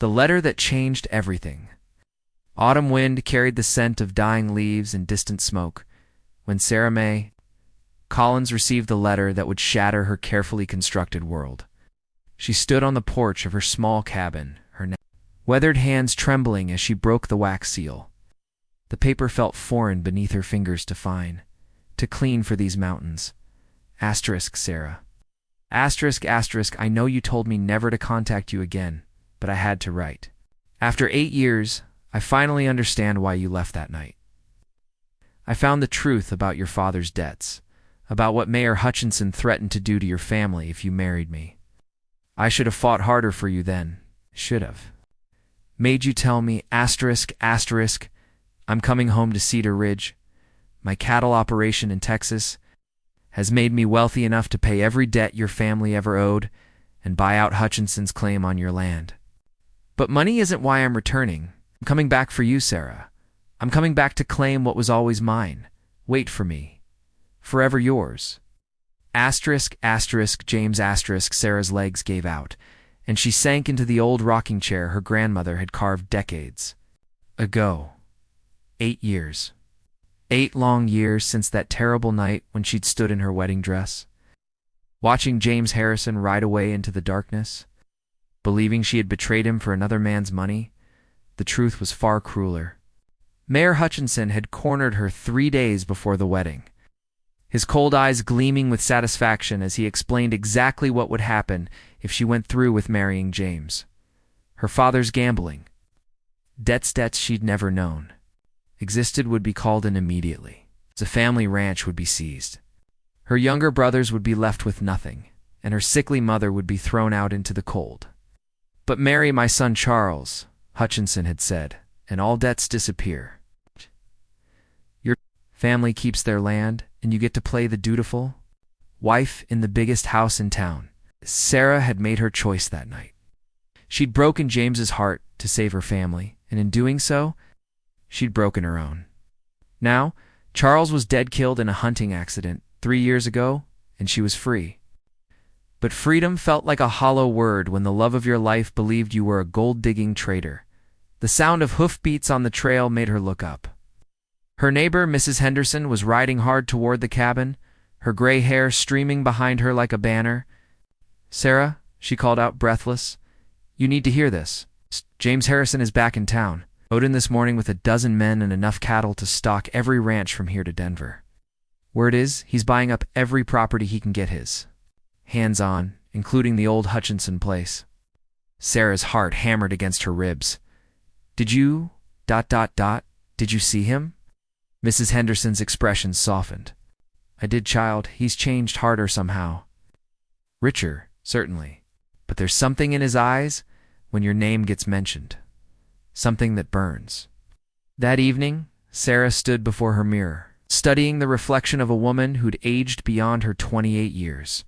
The letter that changed everything. Autumn wind carried the scent of dying leaves and distant smoke. When Sarah May Collins received the letter that would shatter her carefully constructed world. She stood on the porch of her small cabin, her weathered hands trembling as she broke the wax seal. The paper felt foreign beneath her fingers to fine, to clean for these mountains. Asterisk Sarah. Asterisk asterisk, I know you told me never to contact you again, but I had to write. After 8 years, I finally understand why you left that night. I found the truth about your father's debts, about what Mayor Hutchinson threatened to do to your family if you married me. I should have fought harder for you then. Should have. Made you tell me, asterisk, asterisk, I'm coming home to Cedar Ridge. My cattle operation in Texas has made me wealthy enough to pay every debt your family ever owed and buy out Hutchinson's claim on your land. But money isn't why I'm returning. I'm coming back for you, Sarah. I'm coming back to claim what was always mine. Wait for me. Forever yours. Asterisk, asterisk, James asterisk, Sarah's legs gave out, and she sank into the old rocking chair her grandmother had carved decades ago. 8 years. 8 long years since that terrible night when she'd stood in her wedding dress, watching James Harrison ride away into the darkness, believing she had betrayed him for another man's money. The truth was far crueler. Mayor Hutchinson had cornered her 3 days before the wedding, his cold eyes gleaming with satisfaction as he explained exactly what would happen if she went through with marrying James. Her father's gambling, debts she'd never known, existed would be called in immediately. The family ranch would be seized. Her younger brothers would be left with nothing, and her sickly mother would be thrown out into the cold. But marry my son Charles, Hutchinson had said, and all debts disappear. Your family keeps their land, and you get to play the dutiful wife in the biggest house in town. Sarah had made her choice that night. She'd broken James's heart to save her family, and in doing so, she'd broken her own. Now, Charles was dead killed in a hunting accident 3 years ago, and she was free. But freedom felt like a hollow word when the love of your life believed you were a gold-digging traitor. The sound of hoofbeats on the trail made her look up. Her neighbor, Mrs. Henderson, was riding hard toward the cabin, her gray hair streaming behind her like a banner. Sarah, she called out, breathless, you need to hear this. James Harrison is back in town. Rode in this morning with 12 men and enough cattle to stock every ranch from here to Denver. Word is, he's buying up every property he can get his hands on, including the old Hutchinson place. Sarah's heart hammered against her ribs. Did you... Did you see him? Mrs. Henderson's expression softened. I did, child. He's changed harder somehow. Richer, certainly. But there's something in his eyes when your name gets mentioned. Something that burns. That evening, Sarah stood before her mirror, studying the reflection of a woman who'd aged beyond her 28 years.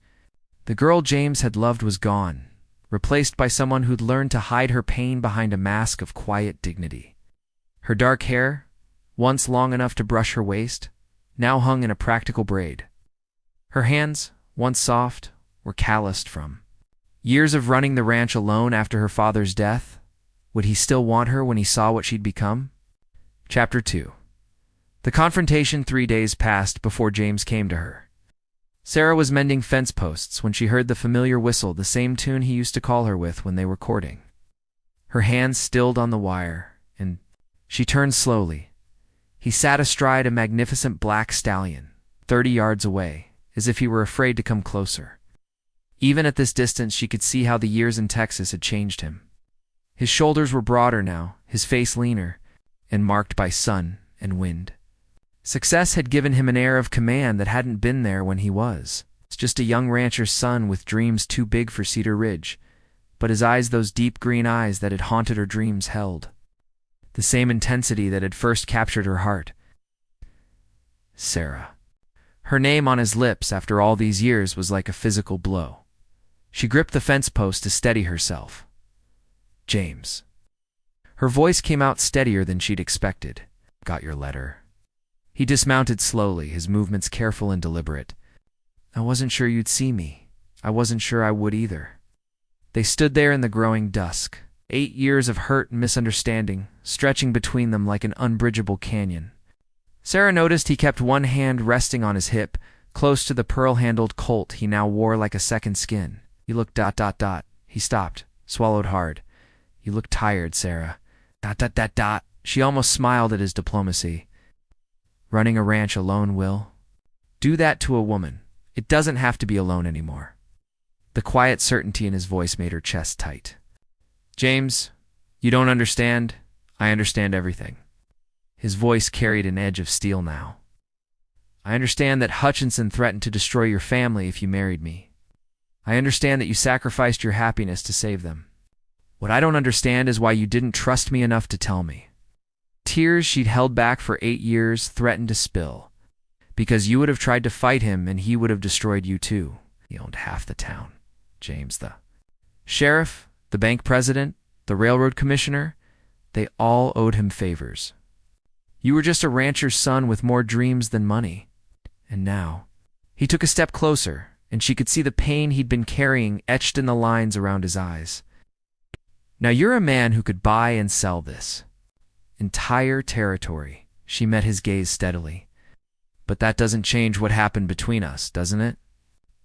The girl James had loved was gone, replaced by someone who'd learned to hide her pain behind a mask of quiet dignity. Her dark hair, once long enough to brush her waist, now hung in a practical braid. Her hands, once soft, were calloused from years of running the ranch alone after her father's death. Would he still want her when he saw what she'd become? Chapter 2. The confrontation 3 days passed before James came to her. Sarah was mending fence posts when she heard the familiar whistle, the same tune he used to call her with when they were courting. Her hands stilled on the wire, and she turned slowly. He sat astride a magnificent black stallion, 30 yards away, as if he were afraid to come closer. Even at this distance, she could see how the years in Texas had changed him. His shoulders were broader now, his face leaner, and marked by sun and wind. Success had given him an air of command that hadn't been there when he was. It's just a young rancher's son with dreams too big for Cedar Ridge, but his eyes, those deep green eyes that had haunted her dreams, held the same intensity that had first captured her heart. Sarah. Her name on his lips after all these years was like a physical blow. She gripped the fence post to steady herself. James. Her voice came out steadier than she'd expected. Got your letter. He dismounted slowly, his movements careful and deliberate. I wasn't sure you'd see me. I wasn't sure I would either. They stood there in the growing dusk, 8 years of hurt and misunderstanding, stretching between them like an unbridgeable canyon. Sarah noticed he kept one hand resting on his hip, close to the pearl-handled Colt he now wore like a second skin. You look ... He stopped, swallowed hard. You look tired, Sarah. ... She almost smiled at his diplomacy. Running a ranch alone, Will? Do that to a woman. It doesn't have to be alone anymore. The quiet certainty in his voice made her chest tight. James, you don't understand. I understand everything. His voice carried an edge of steel now. I understand that Hutchinson threatened to destroy your family if you married me. I understand that you sacrificed your happiness to save them. What I don't understand is why you didn't trust me enough to tell me. Tears she'd held back for 8 years threatened to spill, because you would have tried to fight him and he would have destroyed you too. He owned half the town. James, the sheriff, the bank president, the railroad commissioner, they all owed him favors. You were just a rancher's son with more dreams than money. And now, he took a step closer, and she could see the pain he'd been carrying etched in the lines around his eyes. Now you're a man who could buy and sell this entire territory. She met his gaze steadily. But that doesn't change what happened between us, doesn't it?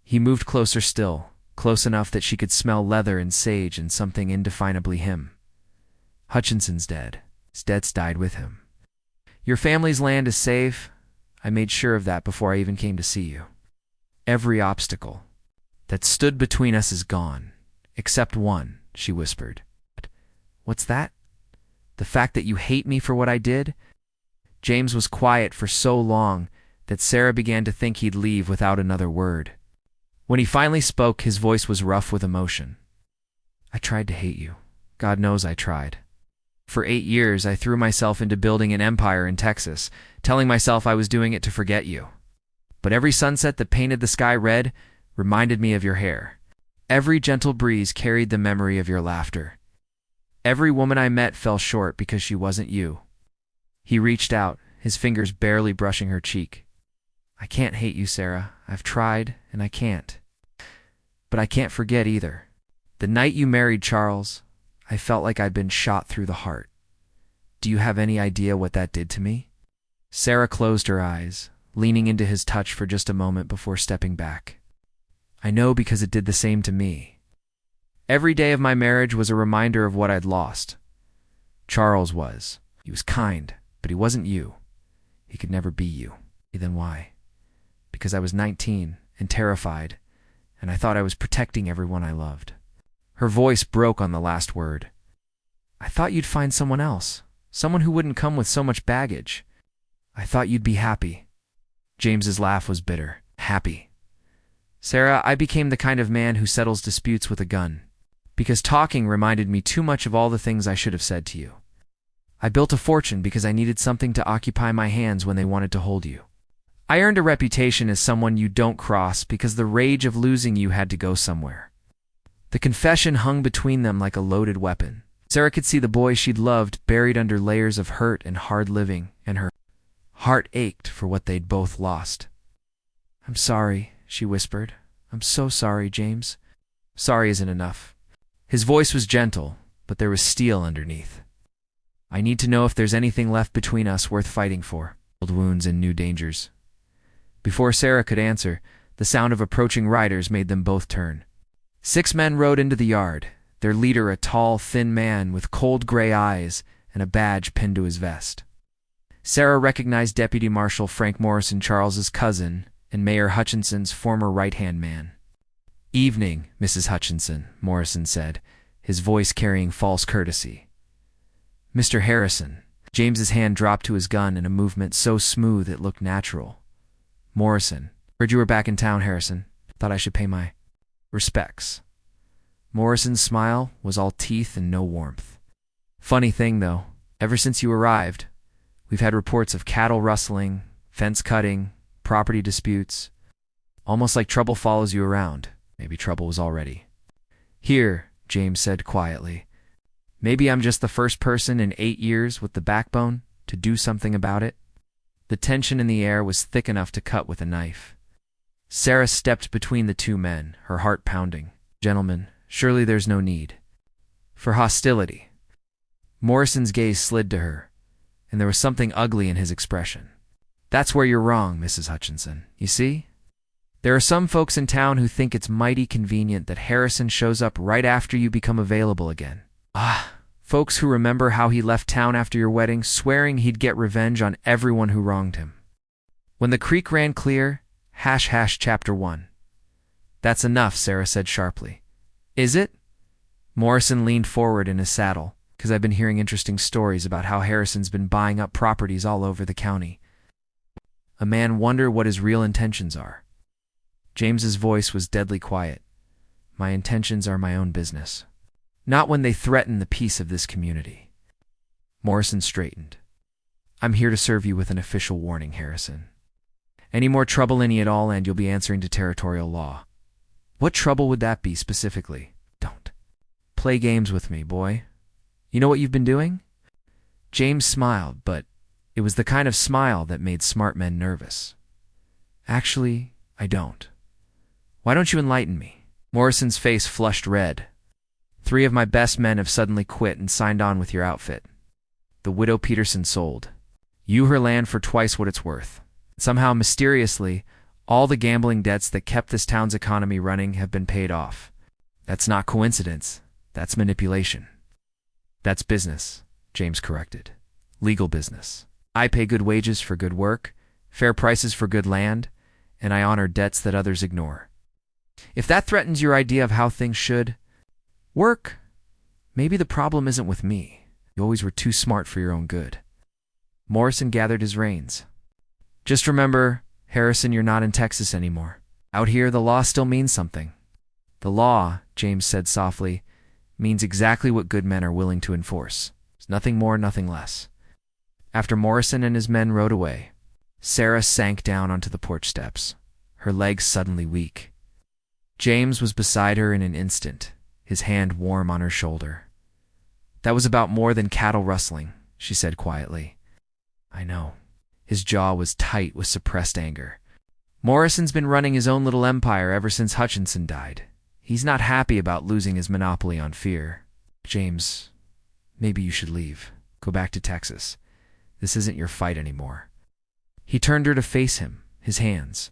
He moved closer still, close enough that she could smell leather and sage and something indefinably him. Hutchinson's dead. His debts died with him. Your family's land is safe. I made sure of that before I even came to see you. Every obstacle that stood between us is gone, except one, she whispered. What's that? The fact that you hate me for what I did? James was quiet for so long that Sarah began to think he'd leave without another word. When he finally spoke, his voice was rough with emotion. I tried to hate you. God knows I tried. For 8 years, I threw myself into building an empire in Texas, telling myself I was doing it to forget you. But every sunset that painted the sky red reminded me of your hair. Every gentle breeze carried the memory of your laughter. Every woman I met fell short because she wasn't you. He reached out, his fingers barely brushing her cheek. I can't hate you, Sarah. I've tried, and I can't. But I can't forget either. The night you married Charles, I felt like I'd been shot through the heart. Do you have any idea what that did to me? Sarah closed her eyes, leaning into his touch for just a moment before stepping back. I know because it did the same to me. Every day of my marriage was a reminder of what I'd lost. Charles was. He was kind, but he wasn't you. He could never be you. Then why? Because I was 19 and terrified, and I thought I was protecting everyone I loved. Her voice broke on the last word. I thought you'd find someone else, someone who wouldn't come with so much baggage. I thought you'd be happy. James's laugh was bitter. Happy. Sarah, I became the kind of man who settles disputes with a gun, because talking reminded me too much of all the things I should have said to you. I built a fortune because I needed something to occupy my hands when they wanted to hold you. I earned a reputation as someone you don't cross because the rage of losing you had to go somewhere. The confession hung between them like a loaded weapon. Sarah could see the boy she'd loved buried under layers of hurt and hard living, and her heart ached for what they'd both lost. I'm sorry, she whispered. I'm so sorry, James. Sorry isn't enough. His voice was gentle, but there was steel underneath. I need to know if there's anything left between us worth fighting for. Old wounds and new dangers. Before Sarah could answer, the sound of approaching riders made them both turn. 6 men rode into the yard, their leader a tall, thin man with cold gray eyes and a badge pinned to his vest. Sarah recognized Deputy Marshal Frank Morrison, Charles's cousin, and Mayor Hutchinson's former right-hand man. Evening, Mrs. Hutchinson, Morrison said, his voice carrying false courtesy. Mr. Harrison. James's hand dropped to his gun in a movement so smooth it looked natural. Morrison. Heard you were back in town, Harrison. Thought I should pay my respects. Morrison's smile was all teeth and no warmth. Funny thing, though, ever since you arrived, we've had reports of cattle rustling, fence cutting, property disputes. Almost like trouble follows you around. Maybe trouble was already here, James said quietly. Maybe I'm just the first person in 8 years with the backbone to do something about it. The tension in the air was thick enough to cut with a knife. Sarah stepped between the 2 men, her heart pounding. Gentlemen, surely there's no need. For hostility. Morrison's gaze slid to her, and there was something ugly in his expression. That's where you're wrong, Mrs. Hutchinson. You see? There are some folks in town who think it's mighty convenient that Harrison shows up right after you become available again. Folks who remember how he left town after your wedding, swearing he'd get revenge on everyone who wronged him. When the creek ran clear, ## chapter 1. That's enough, Sarah said sharply. Is it? Morrison leaned forward in his saddle, because I've been hearing interesting stories about how Harrison's been buying up properties all over the county. A man wonder what his real intentions are. James's voice was deadly quiet. My intentions are my own business. Not when they threaten the peace of this community. Morrison straightened. I'm here to serve you with an official warning, Harrison. Any more trouble any at all and you'll be answering to territorial law. What trouble would that be specifically? Don't play games with me, boy. You know what you've been doing? James smiled, but it was the kind of smile that made smart men nervous. Actually, I don't. Why don't you enlighten me? Morrison's face flushed red. 3 of my best men have suddenly quit and signed on with your outfit. The widow Peterson sold. You her land for twice what it's worth. Somehow, mysteriously, all the gambling debts that kept this town's economy running have been paid off. That's not coincidence. That's manipulation. That's business, James corrected. Legal business. I pay good wages for good work, fair prices for good land, and I honor debts that others ignore. If that threatens your idea of how things should work, maybe the problem isn't with me. You always were too smart for your own good. Morrison gathered his reins. Just remember, Harrison, you're not in Texas anymore. Out here, the law still means something. The law, James said softly, means exactly what good men are willing to enforce. It's nothing more, nothing less. After Morrison and his men rode away, Sarah sank down onto the porch steps, her legs suddenly weak. James was beside her in an instant, his hand warm on her shoulder. That was about more than cattle rustling, she said quietly. I know. His jaw was tight with suppressed anger. Morrison's been running his own little empire ever since Hutchinson died. He's not happy about losing his monopoly on fear. James, maybe you should leave. Go back to Texas. This isn't your fight anymore. He turned her to face him, his hands,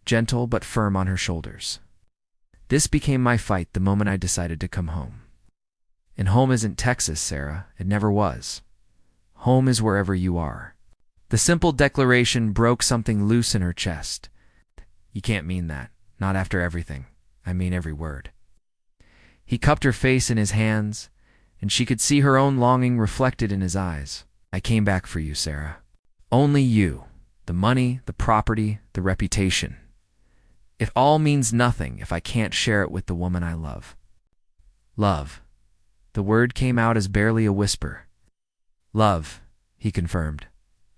gentle but firm on her shoulders. This became my fight the moment I decided to come home. And home isn't Texas, Sarah. It never was. Home is wherever you are. The simple declaration broke something loose in her chest. You can't mean that. Not after everything. I mean every word. He cupped her face in his hands, and she could see her own longing reflected in his eyes. I came back for you, Sarah. Only you. The money, the property, the reputation. It all means nothing if I can't share it with the woman I love. Love. The word came out as barely a whisper. Love, he confirmed.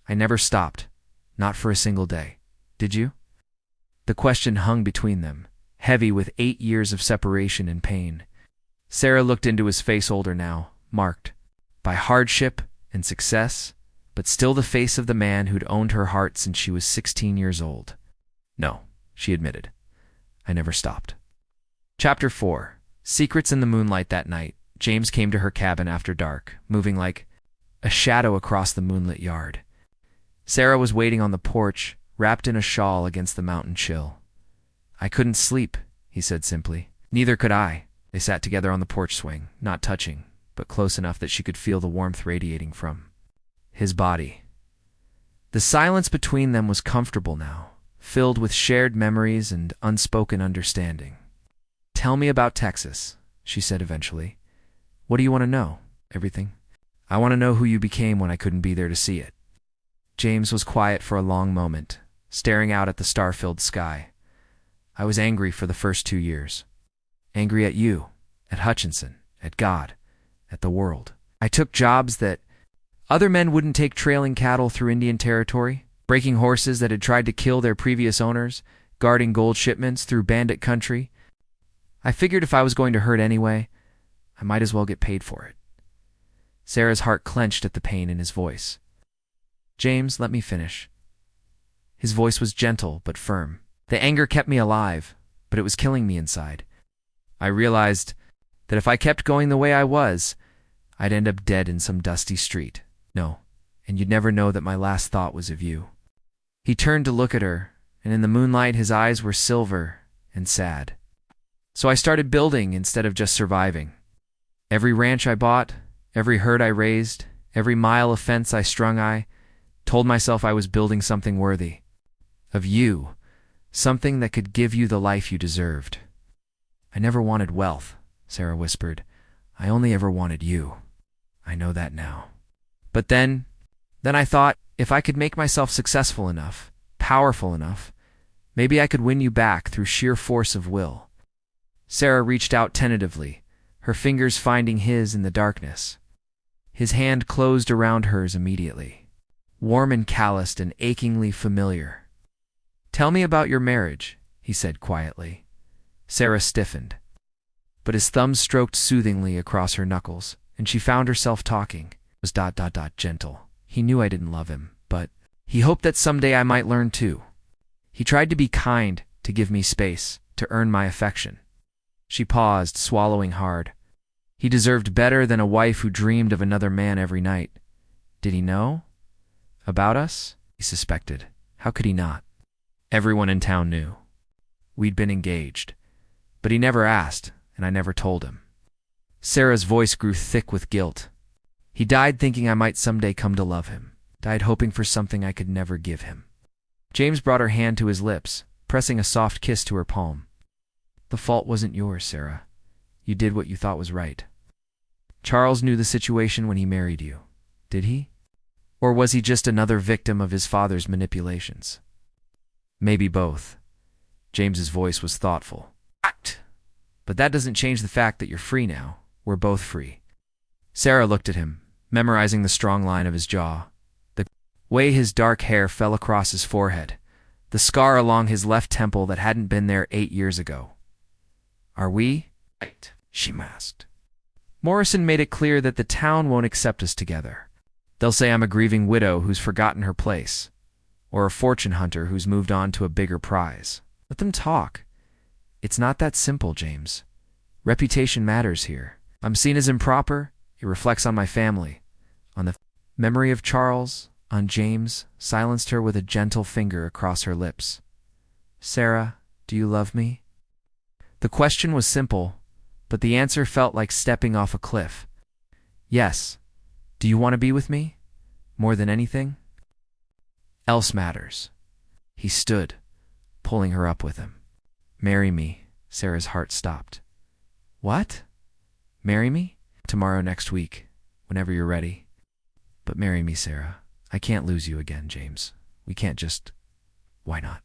I never stopped. Not for a single day. Did you? The question hung between them, heavy with 8 years of separation and pain. Sarah looked into his face, older now, marked by hardship and success, but still the face of the man who'd owned her heart since she was 16 years old. No, she admitted. I never stopped. Chapter 4. Secrets in the moonlight. That night, James came to her cabin after dark, moving like a shadow across the moonlit yard. Sarah was waiting on the porch, wrapped in a shawl against the mountain chill. I couldn't sleep, he said simply. Neither could I. They sat together on the porch swing, not touching, but close enough that she could feel the warmth radiating from his body. The silence between them was comfortable now, filled with shared memories and unspoken understanding. Tell me about Texas, she said eventually. What do you want to know? Everything? I want to know who you became when I couldn't be there to see it. James was quiet for a long moment, staring out at the star-filled sky. I was angry for the first 2 years. Angry at you, at Hutchinson, at God, at the world. I took jobs that other men wouldn't take, trailing cattle through Indian territory, breaking horses that had tried to kill their previous owners, guarding gold shipments through bandit country. I figured if I was going to hurt anyway, I might as well get paid for it. Sarah's heart clenched at the pain in his voice. James, let me finish. His voice was gentle but firm. The anger kept me alive, but it was killing me inside. I realized that if I kept going the way I was, I'd end up dead in some dusty street. No, and you'd never know that my last thought was of you." He turned to look at her, and in the moonlight his eyes were silver and sad. "So I started building instead of just surviving. Every ranch I bought, every herd I raised, every mile of fence I strung, I told myself I was building something worthy. Of you, something that could give you the life you deserved." "I never wanted wealth," Sarah whispered. "I only ever wanted you. I know that now. But then I thought, if I could make myself successful enough, powerful enough, maybe I could win you back through sheer force of will." Sarah reached out tentatively, her fingers finding his in the darkness. His hand closed around hers immediately, warm and calloused and achingly familiar. "Tell me about your marriage," he said quietly. Sarah stiffened, but his thumbs stroked soothingly across her knuckles, and she found herself talking. It was gentle. "He knew I didn't love him, but he hoped that someday I might learn too. He tried to be kind, to give me space, to earn my affection." She paused, swallowing hard. "He deserved better than a wife who dreamed of another man every night. Did he know about us?" He suspected. How could he not? Everyone in town knew. We'd been engaged. But he never asked, and I never told him. Sarah's voice grew thick with guilt. "He died thinking I might someday come to love him. Died hoping for something I could never give him." James brought her hand to his lips, pressing a soft kiss to her palm. "The fault wasn't yours, Sarah. You did what you thought was right. Charles knew the situation when he married you, did he? Or was he just another victim of his father's manipulations?" "Maybe both." James's voice was thoughtful. "But that doesn't change the fact that you're free now. We're both free." Sarah looked at him, memorizing the strong line of his jaw, the way his dark hair fell across his forehead, the scar along his left temple that hadn't been there 8 years ago. "Are we?" she asked. "Morrison made it clear that the town won't accept us together. They'll say I'm a grieving widow who's forgotten her place, or a fortune hunter who's moved on to a bigger prize. Let them talk. It's not that simple, James. Reputation matters here. I'm seen as improper. It reflects on my family, on the memory of Charles, on James," silenced her with a gentle finger across her lips. "Sarah, do you love me?" The question was simple, but the answer felt like stepping off a cliff. "Yes. Do you want to be with me? More than anything else matters." He stood, pulling her up with him. "Marry me." Sarah's heart stopped. "What? Marry me?" "Tomorrow, next week, whenever you're ready. But marry me, Sarah. I can't lose you again, James. We can't just... Why not?"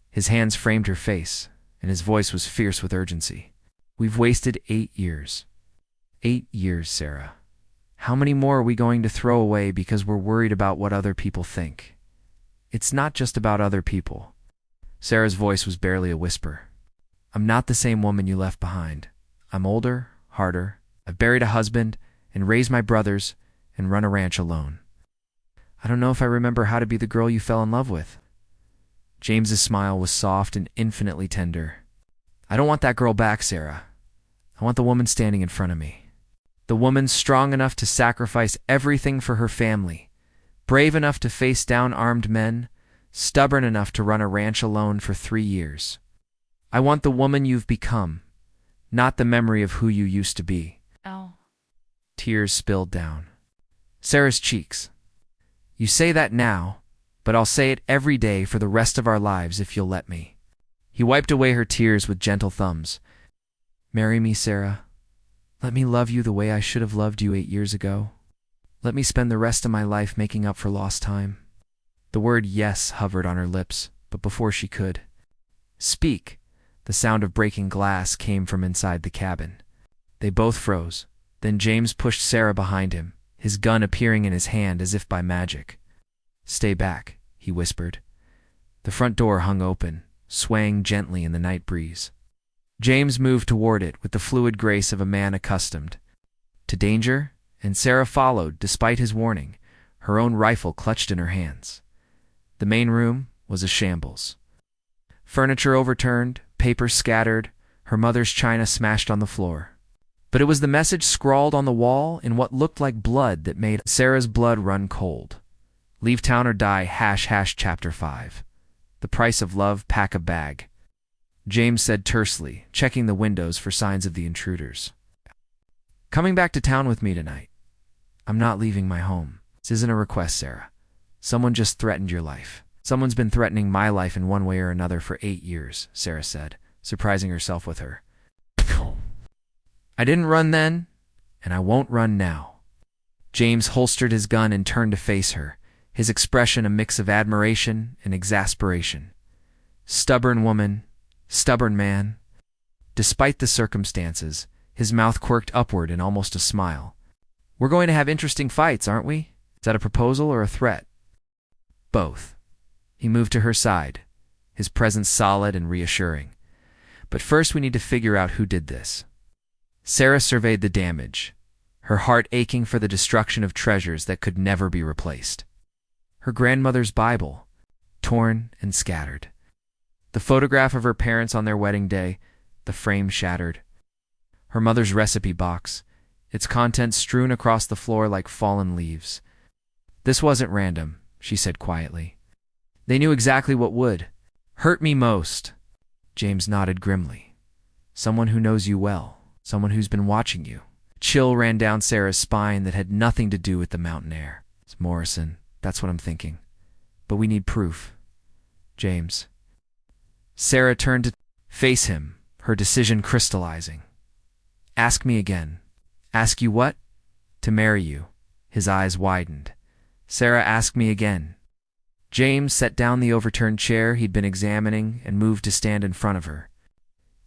His hands framed her face, and his voice was fierce with urgency. "We've wasted 8 years. 8 years, Sarah. How many more are we going to throw away because we're worried about what other people think? It's not just about other people." Sarah's voice was barely a whisper. "I'm not the same woman you left behind. I'm older, harder. I've buried a husband and raised my brothers and run a ranch alone. I don't know if I remember how to be the girl you fell in love with." James's smile was soft and infinitely tender. "I don't want that girl back, Sarah. I want the woman standing in front of me. The woman strong enough to sacrifice everything for her family, brave enough to face down armed men, stubborn enough to run a ranch alone for 3 years. I want the woman you've become, not the memory of who you used to be." Oh. Tears spilled down Sarah's cheeks. "You say that now, but I'll say it every day for the rest of our lives if you'll let me." He wiped away her tears with gentle thumbs. "Marry me, Sarah. Let me love you the way I should have loved you 8 years ago. Let me spend the rest of my life making up for lost time." The word yes hovered on her lips, but before she could speak, the sound of breaking glass came from inside the cabin. They both froze. Then James pushed Sarah behind him, his gun appearing in his hand as if by magic. "Stay back," he whispered. The front door hung open, swaying gently in the night breeze. James moved toward it with the fluid grace of a man accustomed to danger, and Sarah followed despite his warning, her own rifle clutched in her hands. The main room was a shambles. Furniture overturned, papers scattered, her mother's china smashed on the floor. But it was the message scrawled on the wall in what looked like blood that made Sarah's blood run cold. Leave town or die, ## chapter 5. The price of love, pack a bag. James said tersely, checking the windows for signs of the intruders. Coming back to town with me tonight. I'm not leaving my home. This isn't a request, Sarah. Someone just threatened your life. Someone's been threatening my life in one way or another for 8 years, Sarah said, surprising herself with her. I didn't run then, and I won't run now. James holstered his gun and turned to face her, his expression a mix of admiration and exasperation. Stubborn woman, stubborn man. Despite the circumstances, his mouth quirked upward in almost a smile. We're going to have interesting fights, aren't we? Is that a proposal or a threat? Both. He moved to her side, his presence solid and reassuring. But first we need to figure out who did this. Sarah surveyed the damage, her heart aching for the destruction of treasures that could never be replaced. Her grandmother's Bible, torn and scattered. The photograph of her parents on their wedding day, the frame shattered. Her mother's recipe box, its contents strewn across the floor like fallen leaves. This wasn't random, she said quietly. They knew exactly what would hurt me most. James nodded grimly. Someone who knows you well, someone who's been watching you. A chill ran down Sarah's spine that had nothing to do with the mountain air. It's Morrison, that's what I'm thinking. But we need proof. James. Sarah turned to face him, her decision crystallizing. Ask me again. Ask you what? To marry you. His eyes widened. Sarah, ask me again. James set down the overturned chair he'd been examining and moved to stand in front of her.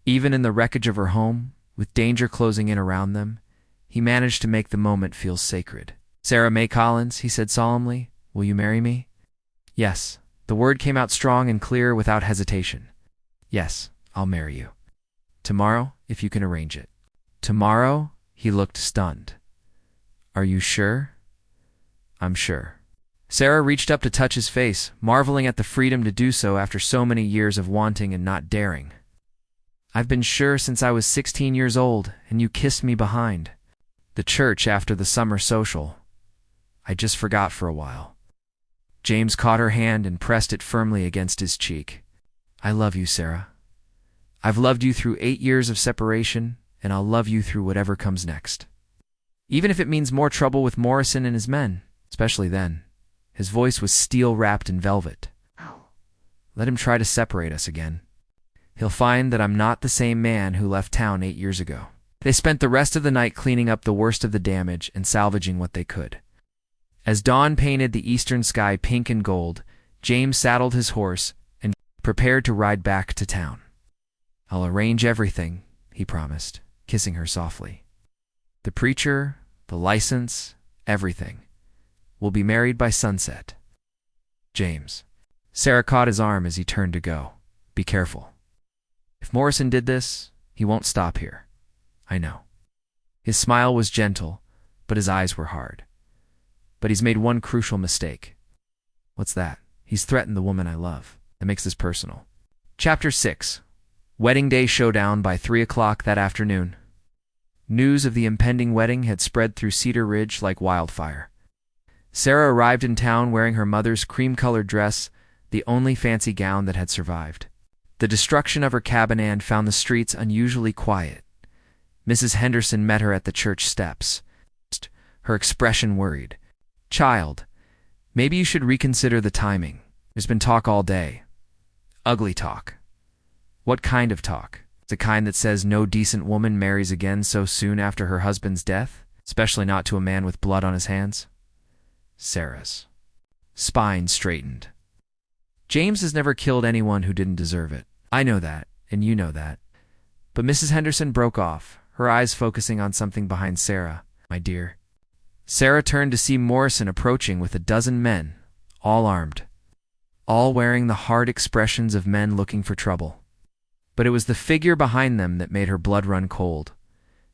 Even in the wreckage of her home, with danger closing in around them, he managed to make the moment feel sacred. Sarah May Collins, he said solemnly, will you marry me? Yes. The word came out strong and clear without hesitation. Yes, I'll marry you. Tomorrow, if you can arrange it. Tomorrow? He looked stunned. Are you sure? I'm sure. Sarah reached up to touch his face, marveling at the freedom to do so after so many years of wanting and not daring. I've been sure since I was 16 years old, and you kissed me behind. The church after the summer social. I just forgot for a while. James caught her hand and pressed it firmly against his cheek. I love you, Sarah. I've loved you through 8 years of separation, and I'll love you through whatever comes next. Even if it means more trouble with Morrison and his men, especially then. His voice was steel-wrapped in velvet. Let him try to separate us again. He'll find that I'm not the same man who left town 8 years ago. They spent the rest of the night cleaning up the worst of the damage and salvaging what they could. As dawn painted the eastern sky pink and gold, James saddled his horse and prepared to ride back to town. I'll arrange everything, he promised, kissing her softly. The preacher, the license, everything. We'll be married by sunset. James. Sarah caught his arm as he turned to go. Be careful. If Morrison did this, he won't stop here. I know. His smile was gentle, but his eyes were hard. But he's made one crucial mistake. What's that? He's threatened the woman I love. That makes this personal. Chapter 6. Wedding Day Showdown by 3 o'clock that afternoon. News of the impending wedding had spread through Cedar Ridge like wildfire. Sarah arrived in town wearing her mother's cream-colored dress, the only fancy gown that had survived. The destruction of her cabinet found the streets unusually quiet. Mrs. Henderson met her at the church steps, her expression worried. Child, maybe you should reconsider the timing. There's been talk all day. Ugly talk. What kind of talk? The kind that says no decent woman marries again so soon after her husband's death, especially not to a man with blood on his hands? Sarah's spine straightened. James has never killed anyone who didn't deserve it. I know that, and you know that. But Mrs. Henderson broke off, her eyes focusing on something behind Sarah. My dear. Sarah turned to see Morrison approaching with a dozen men, all armed, all wearing the hard expressions of men looking for trouble. But it was the figure behind them that made her blood run cold.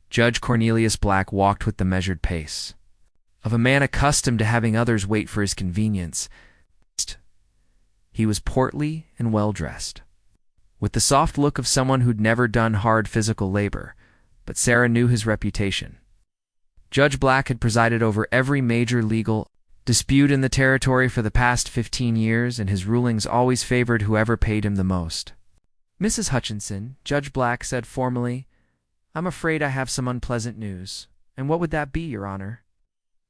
Judge Cornelius Black walked with the measured pace of a man accustomed to having others wait for his convenience. He was portly and well-dressed. with the soft look of someone who'd never done hard physical labor, but Sarah knew his reputation. Judge Black had presided over every major legal dispute in the territory for the past 15 years, and his rulings always favored whoever paid him the most. "Mrs. Hutchinson," Judge Black said formally, "I'm afraid I have some unpleasant news." "And what would that be, Your Honor?"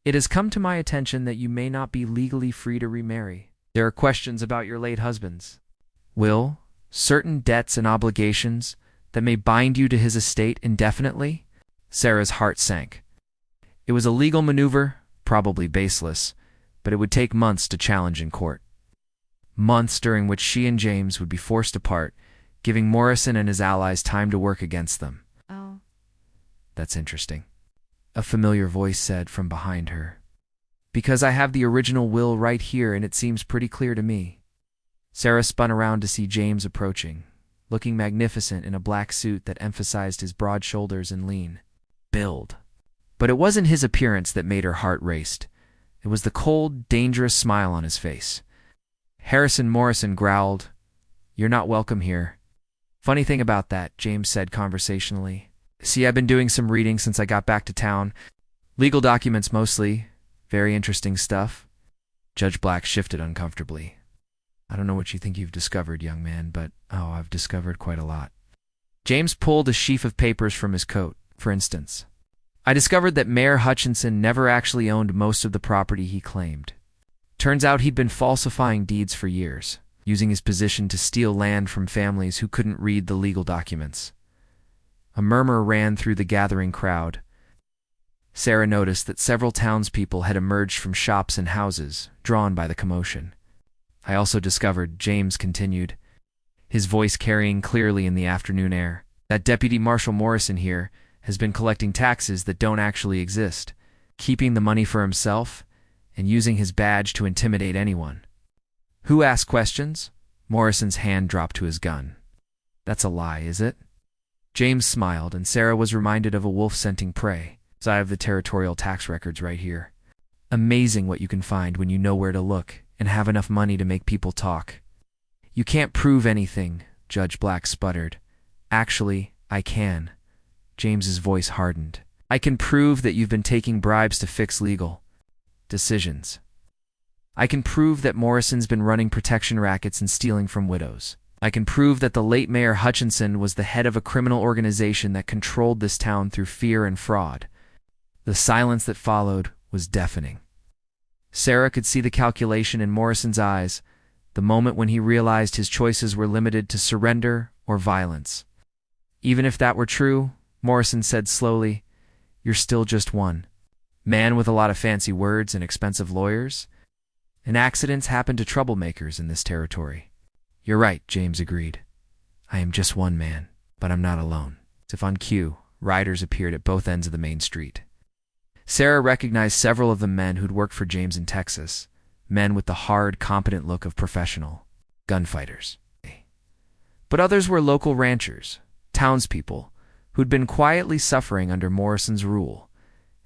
"It has come to my attention that you may not be legally free to remarry. There are questions about your late husband's will, certain debts and obligations that may bind you to his estate indefinitely." Sarah's heart sank. It was a legal maneuver, probably baseless, but it would take months to challenge in court. Months during which she and James would be forced apart, giving Morrison and his allies time to work against them. "Oh, "That's interesting," a familiar voice said from behind her. "Because I have the original will right here, and it seems pretty clear to me." Sarah spun around to see James approaching, looking magnificent in a black suit that emphasized his broad shoulders and lean build. But it wasn't his appearance that made her heart race. It was the cold, dangerous smile on his face. Harrison Morrison growled, "You're not welcome here." "Funny thing about that," James said conversationally. "See, I've been doing some reading since I got back to town. Legal documents mostly. Very interesting stuff." Judge Black shifted uncomfortably. "I don't know what you think you've discovered, young man, but I've discovered quite a lot." James pulled a sheaf of papers from his coat. "For instance, I discovered that Mayor Hutchinson never actually owned most of the property he claimed. Turns out he'd been falsifying deeds for years, using his position to steal land from families who couldn't read the legal documents." A murmur ran through the gathering crowd. Sarah noticed that several townspeople had emerged from shops and houses, drawn by the commotion. "I also discovered," James continued, his voice carrying clearly in the afternoon air, "that Deputy Marshal Morrison here has been collecting taxes that don't actually exist, keeping the money for himself, and using his badge to intimidate anyone." "Who asked questions?" Morrison's hand dropped to his gun. "That's a lie, is it?" James smiled, and Sarah was reminded of a wolf scenting prey. "I have the territorial tax records right here. Amazing what you can find when you know where to look and have enough money to make people talk." "You can't prove anything," Judge Black sputtered. "Actually, I can." James's voice hardened. "I can prove that you've been taking bribes to fix legal decisions. I can prove that Morrison's been running protection rackets and stealing from widows. I can prove that the late Mayor Hutchinson was the head of a criminal organization that controlled this town through fear and fraud." The silence that followed was deafening. Sarah could see the calculation in Morrison's eyes, the moment when he realized his choices were limited to surrender or violence. "Even if that were true," Morrison said slowly, "you're still just one man with a lot of fancy words and expensive lawyers. And accidents happen to troublemakers in this territory." "You're right," James agreed. "I am just one man, but I'm not alone." As if on cue, riders appeared at both ends of the main street. Sarah recognized several of the men who'd worked for James in Texas, men with the hard, competent look of professional gunfighters. But others were local ranchers, townspeople, who'd been quietly suffering under Morrison's rule,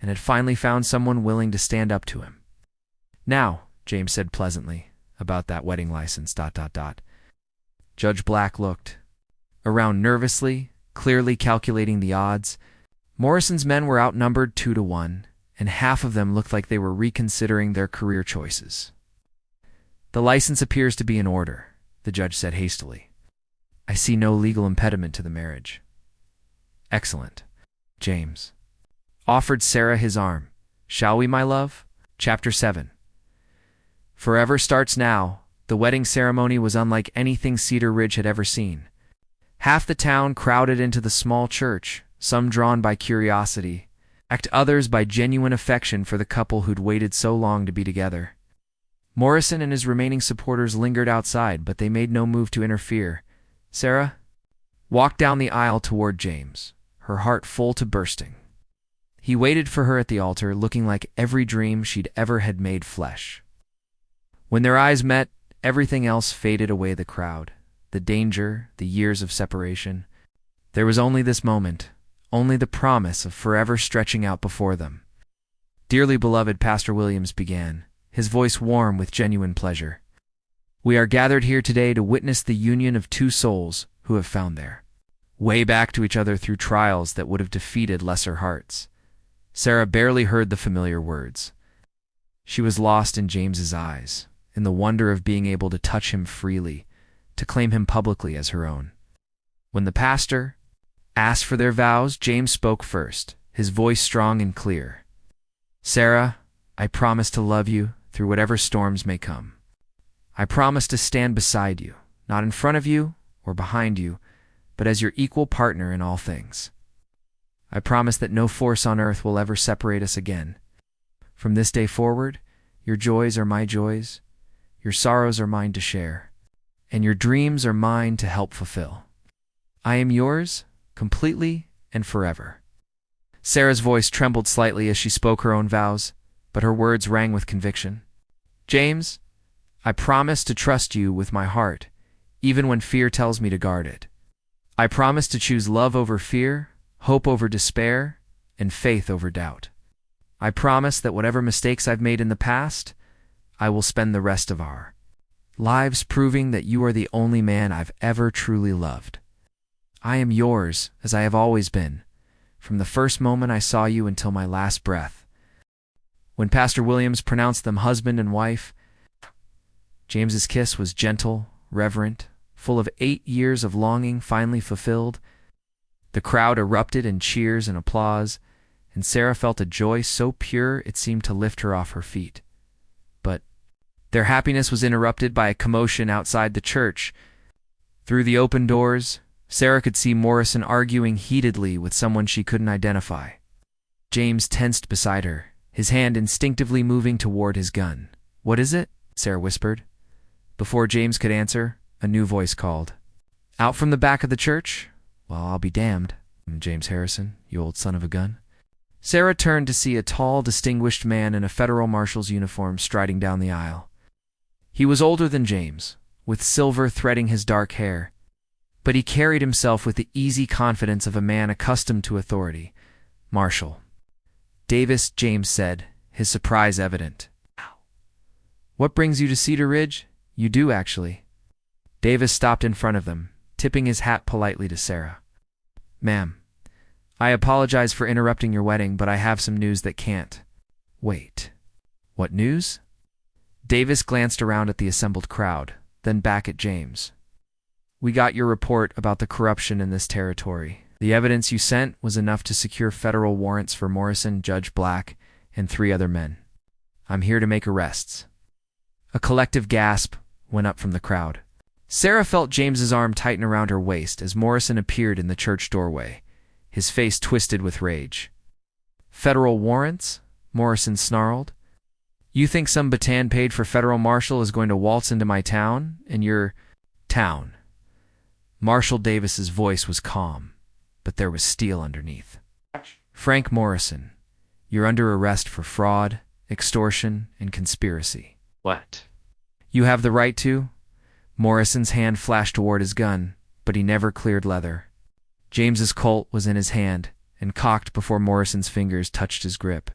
and had finally found someone willing to stand up to him. "Now," James said pleasantly, "about that wedding license, ... Judge Black looked around nervously, clearly calculating the odds. Morrison's men were outnumbered 2-1, and half of them looked like they were reconsidering their career choices. "The license appears to be in order," the judge said hastily. "I see no legal impediment to the marriage." "Excellent." James offered Sarah his arm. "Shall we, my love?" Chapter 7. Forever starts now. The wedding ceremony was unlike anything Cedar Ridge had ever seen. Half the town crowded into the small church, some drawn by curiosity, others by genuine affection for the couple who'd waited so long to be together. Morrison and his remaining supporters lingered outside, but they made no move to interfere. Sarah walked down the aisle toward James, her heart full to bursting. He waited for her at the altar, looking like every dream she'd ever had made flesh. When their eyes met, everything else faded away. The crowd, the danger, the years of separation. There was only this moment, only the promise of forever stretching out before them. "Dearly beloved," Pastor Williams began, his voice warm with genuine pleasure. "We are gathered here today to witness the union of two souls who have found their way back to each other through trials that would have defeated lesser hearts. Sarah barely heard the familiar words. She was lost in James's eyes, in the wonder of being able to touch him freely, to claim him publicly as her own. When the pastor asked for their vows, James spoke first, his voice strong and clear. "Sarah, I promise to love you through whatever storms may come. I promise to stand beside you, not in front of you or behind you, but as your equal partner in all things. I promise that no force on earth will ever separate us again. From this day forward, your joys are my joys, your sorrows are mine to share, and your dreams are mine to help fulfill. I am yours, completely and forever." Sarah's voice trembled slightly as she spoke her own vows, but her words rang with conviction. "James, I promise to trust you with my heart, even when fear tells me to guard it. I promise to choose love over fear, hope over despair, and faith over doubt. I promise that whatever mistakes I've made in the past, I will spend the rest of our lives proving that you are the only man I've ever truly loved. I am yours, as I have always been, from the first moment I saw you until my last breath." When Pastor Williams pronounced them husband and wife, James's kiss was gentle, reverent, full of 8 years of longing finally fulfilled. The crowd erupted in cheers and applause, and Sarah felt a joy so pure it seemed to lift her off her feet. But their happiness was interrupted by a commotion outside the church. Through the open doors, Sarah could see Morrison arguing heatedly with someone she couldn't identify. James tensed beside her, his hand instinctively moving toward his gun. "What is it?" Sarah whispered. Before James could answer, a new voice called. "Out from the back of the church? Well, I'll be damned. James Harrison, you old son of a gun." Sarah turned to see a tall, distinguished man in a federal marshal's uniform striding down the aisle. He was older than James, with silver threading his dark hair, but he carried himself with the easy confidence of a man accustomed to authority. "Marshal Davis," James said, his surprise evident. "What brings you to Cedar Ridge? You do, actually." Davis stopped in front of them, tipping his hat politely to Sarah. "Ma'am, I apologize for interrupting your wedding, but I have some news that can't wait." "What news?" Davis glanced around at the assembled crowd, then back at James. "We got your report about the corruption in this territory. The evidence you sent was enough to secure federal warrants for Morrison, Judge Black, and 3 other men. I'm here to make arrests." A collective gasp went up from the crowd. Sarah felt James's arm tighten around her waist as Morrison appeared in the church doorway, his face twisted with rage. "Federal warrants?" Morrison snarled. "You think some Bataan paid for federal marshal is going to waltz into my town, and your town?" Marshal Davis's voice was calm, but there was steel underneath. "Frank Morrison, you're under arrest for fraud, extortion, and conspiracy." "What?" "You have the right to." Morrison's hand flashed toward his gun, but he never cleared leather. James's Colt was in his hand and cocked before Morrison's fingers touched his grip,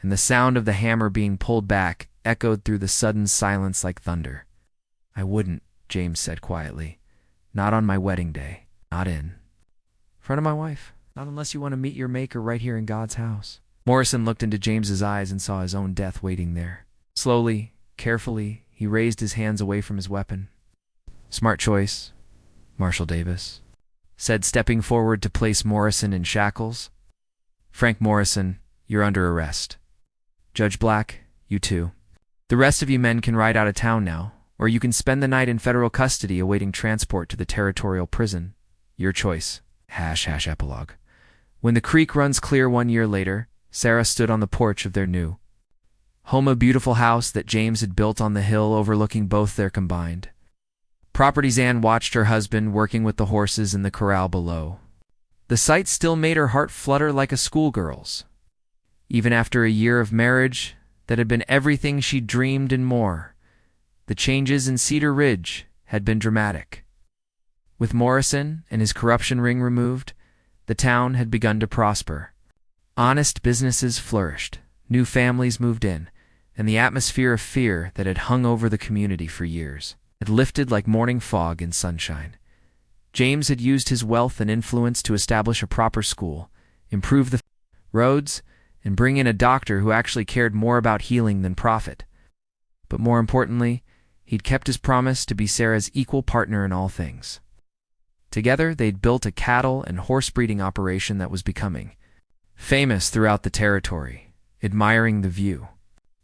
and the sound of the hammer being pulled back echoed through the sudden silence like thunder. "I wouldn't," James said quietly. "Not on my wedding day. Not in front of my wife. Not unless you want to meet your maker right here in God's house." Morrison looked into James's eyes and saw his own death waiting there. Slowly, carefully, he raised his hands away from his weapon. "Smart choice, Marshal Davis," said, stepping forward to place Morrison in shackles. "Frank Morrison, you're under arrest. Judge Black, you too. The rest of you men can ride out of town now, or you can spend the night in federal custody awaiting transport to the territorial prison. Your choice. # epilogue. When the creek runs clear 1 year later, Sarah stood on the porch of their new home, a beautiful house that James had built on the hill overlooking both their combined properties. Anne watched her husband working with the horses in the corral below. The sight still made her heart flutter like a schoolgirl's. Even after a year of marriage that had been everything she dreamed and more, the changes in Cedar Ridge had been dramatic. With Morrison and his corruption ring removed, the town had begun to prosper. Honest businesses flourished, new families moved in, and the atmosphere of fear that had hung over the community for years had lifted like morning fog in sunshine. James had used his wealth and influence to establish a proper school, improve the roads, and bring in a doctor who actually cared more about healing than profit. But more importantly, he'd kept his promise to be Sarah's equal partner in all things. Together, they'd built a cattle and horse breeding operation that was becoming famous throughout the territory, admiring the view.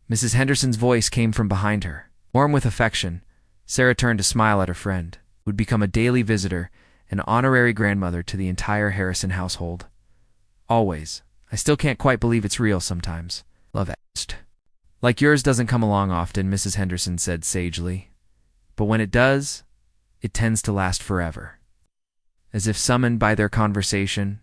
Mrs. Henderson's voice came from behind her. Warm with affection, Sarah turned to smile at her friend, who would become a daily visitor, an honorary grandmother to the entire Harrison household. Always. I still can't quite believe it's real sometimes. Love asked. Like yours doesn't come along often, Mrs. Henderson said sagely. But when it does, it tends to last forever. As if summoned by their conversation,